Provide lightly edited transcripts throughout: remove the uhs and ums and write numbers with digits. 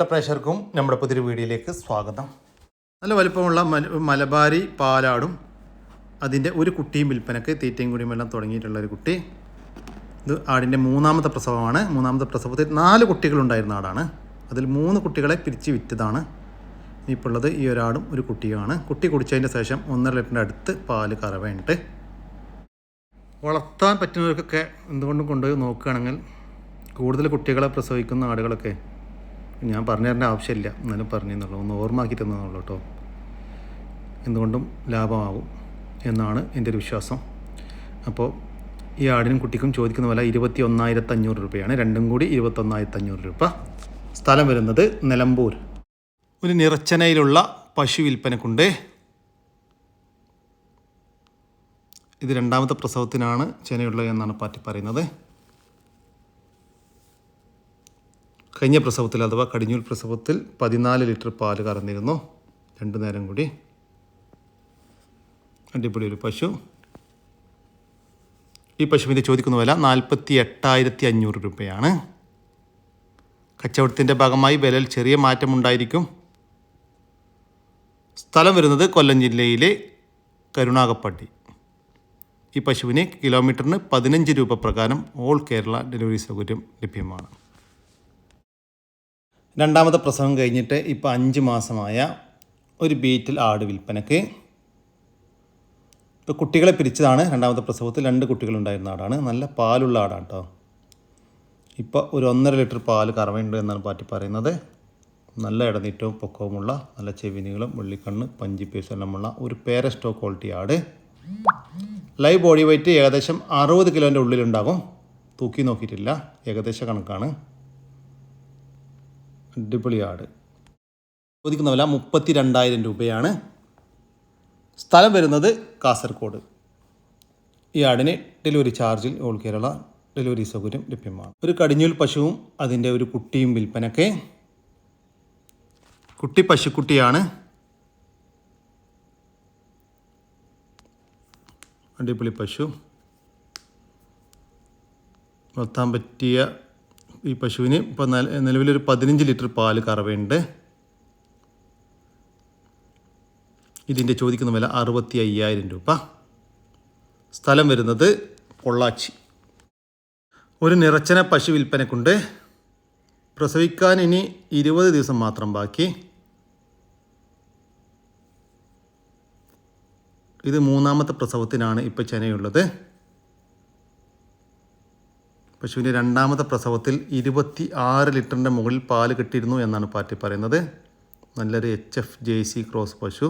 പ്രിയപ്പെട്ട പ്രേക്ഷകർക്കും നമ്മുടെ പുതിയൊരു വീഡിയോയിലേക്ക് സ്വാഗതം. നല്ല വലിപ്പമുള്ള മലബാരി പാലാടും അതിൻ്റെ ഒരു കുട്ടിയും വിൽപ്പനക്ക് തീറ്റയും കൂടിയും എല്ലാം തുടങ്ങിയിട്ടുള്ളൊരു കുട്ടി. ഇത് ആടിൻ്റെ മൂന്നാമത്തെ പ്രസവമാണ്. മൂന്നാമത്തെ പ്രസവത്തിൽ 4 കുട്ടികളുണ്ടായിരുന്ന ആടാണ്. അതിൽ 3 കുട്ടികളെ പിരിച്ച് വിറ്റതാണ്. ഇപ്പോൾ ഉള്ളത് ഈ ഒരാടും ഒരു കുട്ടിയുമാണ്. കുട്ടി കുടിച്ചതിൻ്റെ ശേഷം 1.5 ലിറ്ററിൻ്റെ അടുത്ത് പാല് കറവയുണ്ട്. വളർത്താൻ പറ്റുന്നവർക്കൊക്കെ എന്തുകൊണ്ടും കൊണ്ടുപോയി നോക്കുകയാണെങ്കിൽ കൂടുതൽ കുട്ടികളെ പ്രസവിക്കുന്ന ആടുകളൊക്കെ ഞാൻ പറഞ്ഞു തരേണ്ട ആവശ്യമില്ല, എന്നാലും പറഞ്ഞെന്നുള്ളൂ, ഒന്ന് ഓർമ്മയാക്കി തന്നെന്നുള്ളൂ കേട്ടോ. എന്തുകൊണ്ടും ലാഭമാകും എന്നാണ് എൻ്റെ ഒരു വിശ്വാസം. അപ്പോൾ ഈ ആടിനും കുട്ടിക്കും ചോദിക്കുന്ന വില 21,500 രൂപയാണ്. രണ്ടും കൂടി 21,500 രൂപ. സ്ഥലം വരുന്നത് നിലമ്പൂർ. ഒരു നിറച്ചനയിലുള്ള പശു വിൽപ്പനക്കുണ്ട്. ഇത് 2ാമത്തെ പ്രസവത്തിനാണ് ചെനയുള്ളത് എന്നാണ് പാർട്ടി പറയുന്നത്. കഴിഞ്ഞ പ്രസവത്തിൽ അഥവാ കടിഞ്ഞൂൽ പ്രസവത്തിൽ 14 ലിറ്റർ പാല് കറന്നിരുന്നു. 2 നേരം കൂടി. അടിപൊളി ഒരു പശു. ഈ പശുവിൻ്റെ ചോദിക്കുന്ന വില 48,500 രൂപയാണ്. കച്ചവടത്തിൻ്റെ ഭാഗമായി വിലയിൽ ചെറിയ മാറ്റമുണ്ടായിരിക്കും. സ്ഥലം വരുന്നത് കൊല്ലം ജില്ലയിലെ കരുണാകപ്പള്ളി. ഈ പശുവിന് കിലോമീറ്ററിന് 15 രൂപ പ്രകാരം ഓൾ കേരള ഡെലിവറി സൗകര്യം ലഭ്യമാണ്. 2ാമത്തെ പ്രസവം കഴിഞ്ഞിട്ട് ഇപ്പോൾ 5 മാസമായ ഒരു ബീറ്റിൽ ആട് വിൽപ്പനക്ക്. ഇപ്പോൾ കുട്ടികളെ പിരിച്ചതാണ്. 2ാമത്തെ പ്രസവത്തിൽ 2 കുട്ടികളുണ്ടായിരുന്ന ആടാണ്. നല്ല പാലുള്ള ആടാണ് കേട്ടോ. ഇപ്പോൾ ഒരു 1.5 ലിറ്റർ പാല് കറവയുണ്ട് എന്നാണ് പാറ്റി പറയുന്നത്. നല്ല ഇടനീറ്റവും പൊക്കവുമുള്ള നല്ല ചെവിനികളും വെള്ളിക്കണ്ണ് പഞ്ചി പീസ് എല്ലാമുള്ള ഒരു പേരസ്റ്റോ ക്വാളിറ്റി ആട്. ലൈവ് ബോഡി വെയ്റ്റ് ഏകദേശം 60 കിലോൻ്റെ ഉള്ളിലുണ്ടാകും. തൂക്കി നോക്കിയിട്ടില്ല, ഏകദേശ കണക്കാണ്. അടിപൊളി ആട്. ചോദിക്കുന്ന വില 32,000 രൂപയാണ്. സ്ഥലം വരുന്നത് കാസർഗോഡ്. ഈ ആടിന് ഡെലിവറി ചാർജിൽ ഓൾ കേരള ഡെലിവറി സൗകര്യം ലഭ്യമാണ്. ഒരു കടിഞ്ഞൂൽ പശുവും അതിൻ്റെ ഒരു കുട്ടിയും വിൽപ്പനക്ക്. കുട്ടി പശുക്കുട്ടിയാണ്. അടിപൊളി പശു. വളർത്താൻ പറ്റിയ ഈ പശുവിന് ഇപ്പോൾ നിലവിലൊരു 15 ലിറ്റർ പാല് കറവയുണ്ട്. ഇതിൻ്റെ ചോദിക്കുന്ന വില 65,000 രൂപ. സ്ഥലം വരുന്നത് പൊള്ളാച്ചി. ഒരു നിറച്ചന പശു വിൽപ്പനക്കുണ്ട്. പ്രസവിക്കാൻ ഇനി 20 ദിവസം മാത്രം ബാക്കി. ഇത് 3ാമത്തെ പ്രസവത്തിനാണ് ഇപ്പോൾ ചെനയുള്ളത്. പശുവിൻ്റെ 2ാമത്തെ പ്രസവത്തിൽ 26 ലിറ്ററിൻ്റെ മുകളിൽ പാല് കിട്ടിയിരുന്നു എന്നാണ് പാർട്ടി പറയുന്നത്. നല്ലൊരു HF JC ക്രോസ് പശു.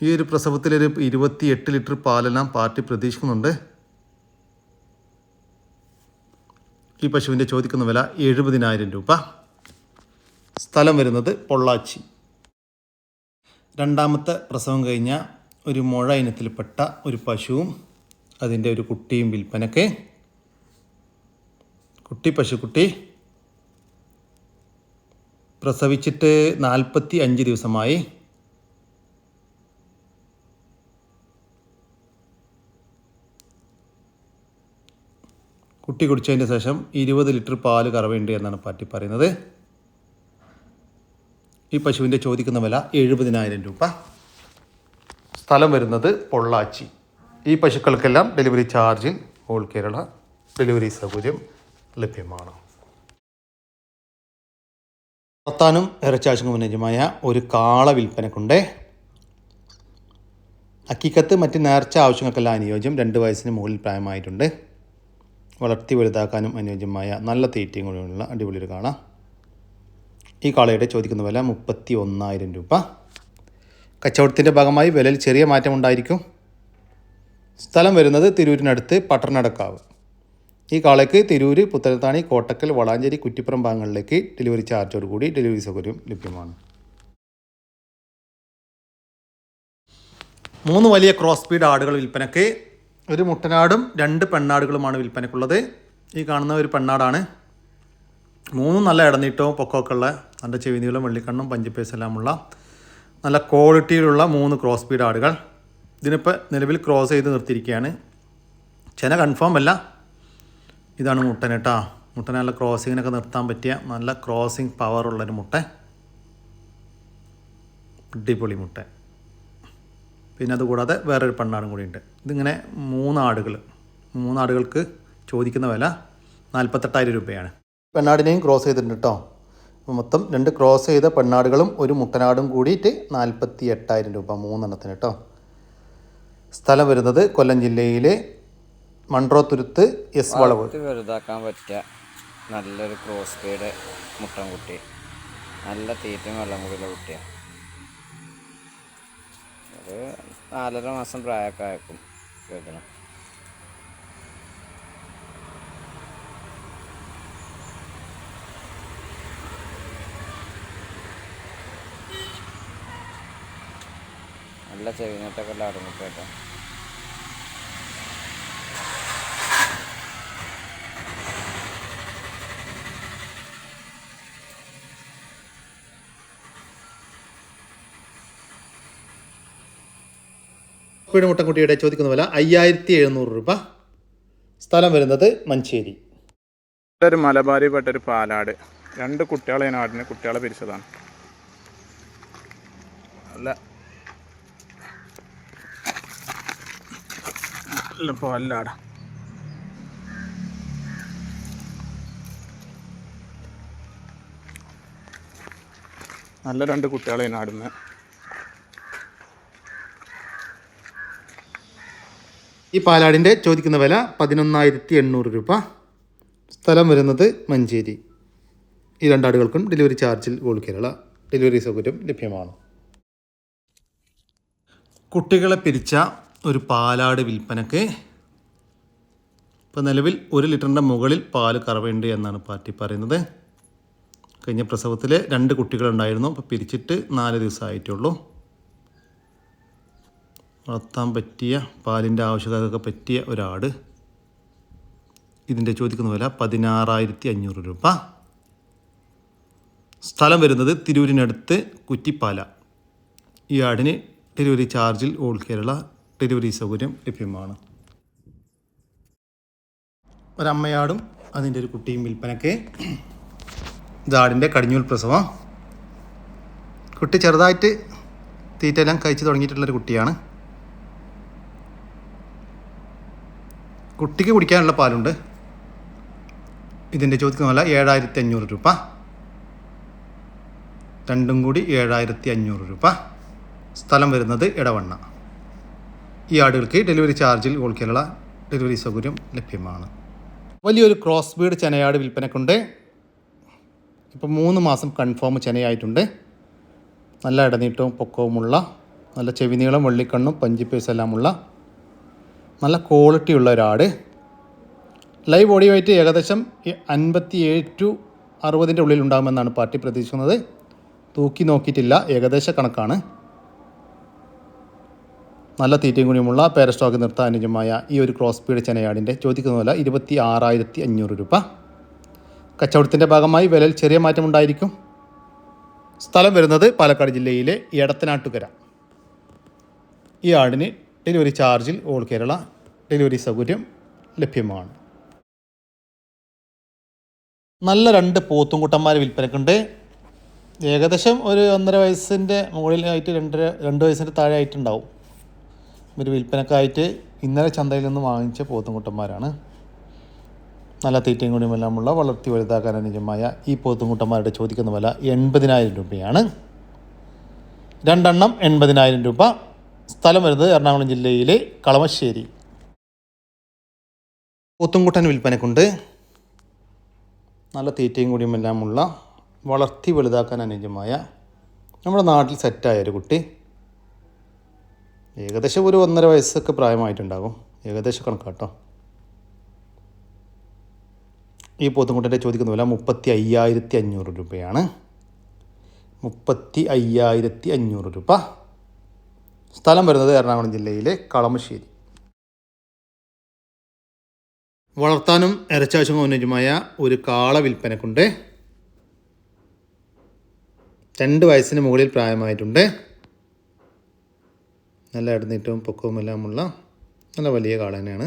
ഈ ഒരു പ്രസവത്തിലൊരു 28 ലിറ്റർ പാലെല്ലാം പാർട്ടി പ്രതീക്ഷിക്കുന്നുണ്ട്. ഈ പശുവിൻ്റെ ചോദിക്കുന്ന വില 70,000 രൂപ. സ്ഥലം വരുന്നത് പൊള്ളാച്ചി. 2ാമത്തെ പ്രസവം കഴിഞ്ഞ ഒരു മുഴ ഇനത്തിൽപ്പെട്ട ഒരു പശുവും അതിൻ്റെ ഒരു കുട്ടിയും വിൽപ്പനക്ക്. കുട്ടി പശുക്കുട്ടി. പ്രസവിച്ചിട്ട് 45 ദിവസമായി. കുട്ടി കുടിച്ചതിൻ്റെ ശേഷം 20 ലിറ്റർ പാല് കറവയുണ്ട് എന്നാണ് പാർട്ടി പറയുന്നത്. ഈ പശുവിൻ്റെ ചോദിക്കുന്ന വില 70,000 രൂപ. സ്ഥലം വരുന്നത് പൊള്ളാച്ചി. ഈ പശുക്കൾക്കെല്ലാം ഡെലിവറി ചാർജിൽ ഓൾ കേരള ഡെലിവറി സൗകര്യം ലഭ്യമാണ്. വളർത്താനും ഇറച്ചാശുക്കും അനുയോജ്യമായ ഒരു കാള വിൽപ്പനക്കുണ്ട്. അക്കിക്കത്ത് മറ്റ് നേർച്ച ആവശ്യങ്ങൾക്കെല്ലാം അനുയോജ്യം. 2 വയസ്സിന് മുകളിൽ പ്രായമായിട്ടുണ്ട്. വളർത്തി വലുതാക്കാനും അനുയോജ്യമായ നല്ല തീറ്റയും കൂടിയുള്ള അടിപൊളി ഒരു കാള. ഈ കാളയുടെ ചോദിക്കുന്ന വില 31,000 രൂപ. കച്ചവടത്തിൻ്റെ ഭാഗമായി വിലയിൽ ചെറിയ മാറ്റമുണ്ടായിരിക്കും. സ്ഥലം വരുന്നത് തിരൂരിനടുത്ത് പട്ടണടക്കാവ്. ഈ കാളയ്ക്ക് തിരൂർ, പുത്തനത്താണി, കോട്ടക്കൽ, വളാഞ്ചേരി, കുറ്റിപ്പുറം ഭാഗങ്ങളിലേക്ക് ഡെലിവറി ചാർജോടുകൂടി ഡെലിവറി സൗകര്യം ലഭ്യമാണ്. 3 വലിയ ക്രോസ് ബീഡ് ആടുകൾ വിൽപ്പനക്ക്. ഒരു മുട്ടനാടും 2 പെണ്ണാടുകളുമാണ് വിൽപ്പനക്കുള്ളത്. ഈ കാണുന്ന ഒരു പെണ്ണാടാണ്. 3 നല്ല ഇടനീട്ടവും പൊക്കമൊക്കെ ഉള്ള നല്ല ചെവിനീളം വെള്ളിക്കണ്ണും പഞ്ചിപ്പേസ് എല്ലാമുള്ള നല്ല ക്വാളിറ്റിയിലുള്ള 3 ക്രോസ് ബീഡ് ആടുകൾ. ഇതിനിപ്പോൾ നിലവിൽ ക്രോസ് ചെയ്ത് നിർത്തിയിരിക്കുകയാണ്. ചെന കൺഫേം അല്ല. ഇതാണ് മുട്ടൻ കേട്ടോ. മുട്ടനെ നല്ല ക്രോസിങ്ങിനൊക്കെ നിർത്താൻ പറ്റിയ നല്ല ക്രോസിങ് പവറുള്ളൊരു മുട്ട, അടിപൊളി മുട്ട. പിന്നെ അതുകൂടാതെ വേറൊരു പെണ്ണാടും കൂടിയുണ്ട്. ഇതിങ്ങനെ മൂന്നാടുകൾക്ക് ചോദിക്കുന്ന വില 48,000 രൂപയാണ്. പെണ്ണാടിനെയും ക്രോസ് ചെയ്തിട്ടുണ്ട് കേട്ടോ. മൊത്തം 2 ക്രോസ് ചെയ്ത പെണ്ണാടുകളും ഒരു മുട്ടനാടും കൂടിയിട്ട് 48,000 രൂപ 3 കേട്ടോ. സ്ഥലം വരുന്നത് കൊല്ലം ജില്ലയിലെ മൺട്രോത്തുരുത്ത് എസ് വളവ്. വലുതാക്കാൻ പറ്റിയ നല്ലൊരു ക്രോസ് ബ്രീഡ് മുട്ടൻകുട്ടി, നല്ല തീറ്റയും വെള്ളം കൂടിയുള്ള കുട്ടിയാണ്. ഒരു 4.5 മാസം പ്രായമൊക്കെ ആയിരിക്കും കേൾക്കണം. നല്ല ചെവിനട്ടൊക്കെ ഉള്ള ആടുമുട്ട കേട്ടോ. മുട്ടൻകുട്ടിയുടെ ചോദിക്കുന്ന വില 5,700 രൂപ. സ്ഥലം വരുന്നത് മഞ്ചേരി. ഒരു മലബാരി പെട്ടൊരു പാലാട്, 2 കുട്ടികളെ നാടിന് കുട്ടികളെ പിരിച്ചതാണ്. നല്ല പാലാട. നല്ല 2 കുട്ടികളെ നാടുന്ന്. ഈ പാലാടിൻ്റെ ചോദിക്കുന്ന വില 11,800 രൂപ. സ്ഥലം വരുന്നത് മഞ്ചേരി. ഈ 2 ആടുകൾക്കും ഡെലിവറി ചാർജിൽ ഓൾ കേരള ഡെലിവറി സൗകര്യം ലഭ്യമാണ്. കുട്ടികളെ പിരിച്ച ഒരു പാലാട് വിൽപ്പനക്ക്. ഇപ്പോൾ നിലവിൽ 1 ലിറ്ററിൻ്റെ മുകളിൽ പാല് കറവുണ്ട് എന്നാണ് പാർട്ടി പറയുന്നത്. കഴിഞ്ഞ പ്രസവത്തിൽ 2 കുട്ടികളുണ്ടായിരുന്നു. അപ്പോൾ പിരിച്ചിട്ട് 4 ദിവസമായിട്ടുള്ളൂ. വളർത്താൻ പറ്റിയ പാലിൻ്റെ ആവശ്യകതയൊക്കെ പറ്റിയ ഒരാട്. ഇതിൻ്റെ ചോദിക്കുന്ന വില 16,500 രൂപ. സ്ഥലം വരുന്നത് തിരൂരിനടുത്ത് കുറ്റിപ്പാല. ഈ ആടിന് ഡെലിവറി ചാർജിൽ ഓൾ കേരള ഡെലിവറി സൗകര്യം ലഭ്യമാണ്. ഒരമ്മയാടും അതിൻ്റെ ഒരു കുട്ടിയും വിൽപ്പനക്ക്. ഇതാടിൻ്റെ കടിഞ്ഞൂൽ പ്രസവം. കുട്ടി ചെറുതായിട്ട് തീറ്റയെല്ലാം കഴിച്ച് തുടങ്ങിയിട്ടുള്ളൊരു കുട്ടിയാണ്. കുട്ടിക്ക് കുടിക്കാനുള്ള പാലുണ്ട്. ഇതിൻ്റെ ചോദിക്കുന്ന വില 7,500 രൂപ. രണ്ടും കൂടി 7,500 രൂപ. സ്ഥലം വരുന്നത് ഇടവണ്ണ. ഈ ആടുകൾക്ക് ഡെലിവറി ചാർജിൽ ഓൾ കേരള ഡെലിവറി സൗകര്യം ലഭ്യമാണ്. വലിയൊരു ക്രോസ് ബീഡ് ചെനയാട് വിൽപ്പനക്കുണ്ട്. ഇപ്പോൾ 3 മാസം കൺഫേം ചെനയായിട്ടുണ്ട്. നല്ല ഇടനീട്ടവും പൊക്കവുമുള്ള, നല്ല ചെവിനീളം, വെള്ളിക്കണ്ണും പഞ്ചിപ്പേഴ്സ് എല്ലാമുള്ള നല്ല ക്വാളിറ്റിയുള്ള ഒരാട്. ലൈവ് ബോഡി വെയ്റ്റ് ഏകദേശം 57 to 60 ഉള്ളിൽ ഉണ്ടാകുമെന്നാണ് പാർട്ടി പ്രതീക്ഷിക്കുന്നത്. തൂക്കി നോക്കിയിട്ടില്ല, ഏകദേശ കണക്കാണ്. നല്ല തീറ്റയും കൂടിയുമുള്ള പേര സ്റ്റോക്ക് നിർത്താൻ അനുയോജ്യമായ ഈ ഒരു ക്രോസ് ബീഡ് ചെനയാടിൻ്റെ ചോദിക്കുന്ന വില 26,500 രൂപ. കച്ചവടത്തിൻ്റെ ഭാഗമായി വിലയിൽ ചെറിയ മാറ്റമുണ്ടായിരിക്കും. സ്ഥലം വരുന്നത് പാലക്കാട് ജില്ലയിലെ എടത്തനാട്ടുകര. ഈ ആടിന് ഡെലിവറി ചാർജിൽ ഓൾ കേരള ഡെലിവറി സൗകര്യം ലഭ്യമാണ്. നല്ല 2 പോത്തുംകുട്ടന്മാർ വിൽപ്പനക്കുണ്ട്. ഏകദേശം ഒരു 1.5 വയസ്സിൻ്റെ മുകളിലായിട്ട് 2 വയസ്സിൻ്റെ താഴെ ആയിട്ടുണ്ടാവും. ഒരു വിൽപ്പനക്കായിട്ട് ഇന്നലെ ചന്തയിൽ നിന്ന് വാങ്ങിച്ച പോത്തുംകുട്ടന്മാരാണ്. നല്ല തീറ്റയും കൂടിയുമെല്ലാമുള്ള വളർത്തി വലുതാക്കാൻ അനുയോജ്യമായ ഈ പോത്തുംകുട്ടന്മാരുടെ ചോദിക്കുന്ന വില 80,000 രൂപയാണ്. 2 എണ്ണം 80,000 രൂപ. സ്ഥലം വരുന്നത് എറണാകുളം ജില്ലയിലെ കളമശ്ശേരി. പോത്തുംകുട്ടൻ വിൽപ്പനക്കുണ്ട്. നല്ല തീറ്റയും കൂടിയുമെല്ലാമുള്ള വളർത്തി വലുതാക്കാൻ അനുയോജ്യമായ നമ്മുടെ നാട്ടിൽ സെറ്റായ ഒരു കുട്ടി. ഏകദേശം ഒരു 1.5 വയസ്സൊക്കെ പ്രായമായിട്ടുണ്ടാകും. ഏകദേശം കണക്കാട്ടോ. ഈ പോത്തുംകുട്ടൻ്റെ ചോദിക്കുന്ന വില 35,500 രൂപയാണ്. 35,500 രൂപ. സ്ഥലം വരുന്നത് എറണാകുളം ജില്ലയിലെ കളമശ്ശേരി. വളർത്താനും ഇറച്ചാവശ്യവും അനുയോജ്യമായ ഒരു കാള വിൽപ്പനക്കുണ്ട്. 2 വയസ്സിന് മുകളിൽ പ്രായമായിട്ടുണ്ട്. നല്ല ഇടനീട്ടവും പൊക്കവും എല്ലാമുള്ള നല്ല വലിയ കാള തന്നെയാണ്.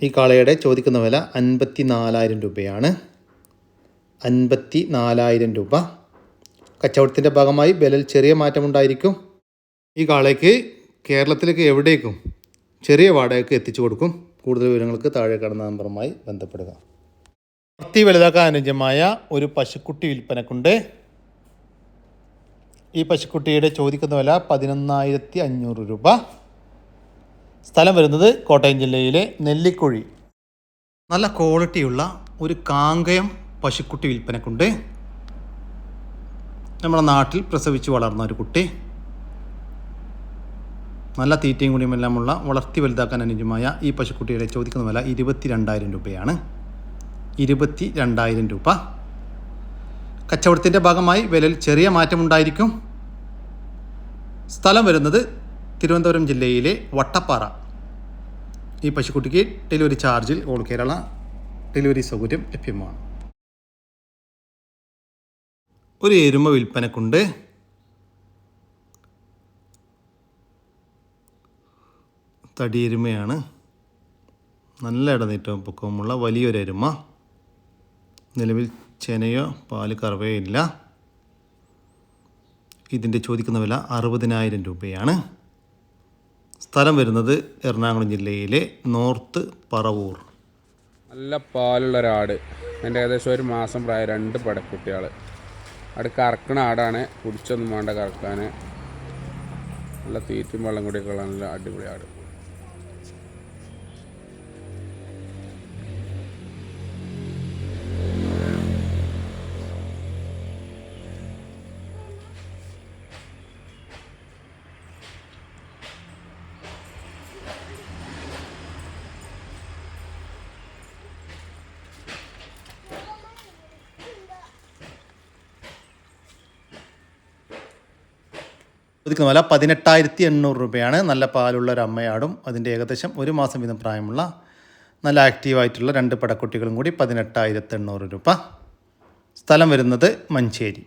ഈ കാളയുടെ ചോദിക്കുന്ന വില 54,000 രൂപയാണ്. 54,000 രൂപ. കച്ചവടത്തിൻ്റെ ഭാഗമായി വിലയിൽ ചെറിയ മാറ്റമുണ്ടായിരിക്കും. ഈ കാളയ്ക്ക് കേരളത്തിലേക്ക് എവിടേക്കും ചെറിയ വാടകയ്ക്ക് എത്തിച്ചു കൊടുക്കും. കൂടുതൽ വിവരങ്ങൾക്ക് താഴെ കാണുന്ന നമ്പറുമായി ബന്ധപ്പെടുക. വളർത്തി വലുതാക്കാൻ അനുയോജ്യമായ ഒരു പശുക്കുട്ടി വിൽപ്പനക്കുണ്ട്. ഈ പശുക്കുട്ടിയുടെ ചോദിക്കുന്ന വില 11,500 രൂപ. സ്ഥലം വരുന്നത് കോട്ടയം ജില്ലയിലെ നെല്ലിക്കുഴി. നല്ല ക്വാളിറ്റിയുള്ള ഒരു കാങ്കയം പശുക്കുട്ടി വിൽപ്പനക്കുണ്ട്. നമ്മുടെ നാട്ടിൽ പ്രസവിച്ച് വളർന്ന ഒരു കുട്ടി. നല്ല തീറ്റയും കുടിയുമെല്ലാമുള്ള വളർത്തി വലുതാക്കാൻ അനുയോജ്യമായ ഈ പശുക്കുട്ടിയുടെ ചോദിക്കുന്ന വില 22,000 രൂപയാണ്. 22,000 രൂപ. കച്ചവടത്തിൻ്റെ ഭാഗമായി വിലയിൽ ചെറിയ മാറ്റമുണ്ടായിരിക്കും. സ്ഥലം വരുന്നത് തിരുവനന്തപുരം ജില്ലയിലെ വട്ടപ്പാറ. ഈ പശുക്കുട്ടിക്ക് ഡെലിവറി ചാർജിൽ ഓൾ കേരള ഡെലിവറി സൗകര്യം ലഭ്യമാണ്. ഒരു എരുമ വിൽപ്പനക്കുണ്ട്. തടിയെരുമയാണ്. നല്ല ഇടനീട്ടവും പൊക്കവുമുള്ള വലിയൊരു എരുമ. നിലവിൽ ചെനയോ പാല് കറവയോ ഇല്ല. ഇതിൻ്റെ ചോദിക്കുന്ന വില 60,000 രൂപയാണ്. സ്ഥലം വരുന്നത് എറണാകുളം ജില്ലയിലെ നോർത്ത് പറവൂർ. നല്ല പാലുള്ള ഒരാട്. അതിൻ്റെ ഏകദേശം ഒരു മാസം പ്രായം 2 പടക്കുട്ടികൾ. ആട് കറക്കണ ആടാണ്. കുടിച്ചൊന്നും വേണ്ട കറക്കാൻ. നല്ല തീറ്റും വെള്ളം കൂടിയൊക്കെ ഉള്ള നല്ല അടിപൊളി ആട്. ചോദിക്കുന്ന വില 18,800 രൂപയാണ്. നല്ല പാലുള്ള ഒരു അമ്മയാടും അതിൻ്റെ ഏകദേശം ഒരു മാസം വീതം പ്രായമുള്ള നല്ല ആക്റ്റീവായിട്ടുള്ള 2 പടക്കുട്ടികളും കൂടി 18,800 രൂപ. സ്ഥലം വരുന്നത് മഞ്ചേരി.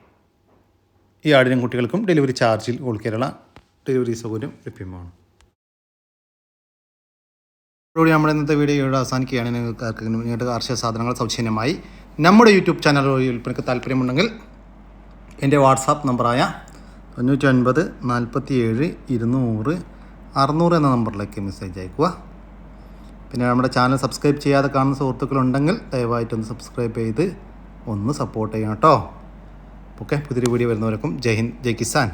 ഈ ആടിനും കുട്ടികൾക്കും ഡെലിവറി ചാർജിൽ ഓൾ കേരള ഡെലിവറി സൗകര്യം ലഭ്യമാണ്. ഇതോടെ നമ്മുടെ ഇന്നത്തെ വീഡിയോ ഇവിടെ അവസാനിക്കുകയാണ്. നിങ്ങളുടെ കാർഷിക സാധനങ്ങൾ സൗജന്യമായി നമ്മുടെ യൂട്യൂബ് ചാനൽ വഴി വിൽപ്പനയ്ക്ക് താല്പര്യമുണ്ടെങ്കിൽ എൻ്റെ വാട്സാപ്പ് നമ്പറായ 99 47 200 600 എന്ന നമ്പറിലേക്ക് മെസ്സേജ് അയക്കുക. പിന്നെ നമ്മുടെ ചാനൽ സബ്സ്ക്രൈബ് ചെയ്യാതെ കാണുന്ന സുഹൃത്തുക്കളുണ്ടെങ്കിൽ ദയവായിട്ടൊന്ന് സബ്സ്ക്രൈബ് ചെയ്ത് ഒന്ന് സപ്പോർട്ട് ചെയ്യണം കേട്ടോ. ഓക്കെ, പുതിയൊരു വീഡിയോ വരുന്നവർക്കും ജയ് ഹിന്ദ്, ജയ് കിസാൻ.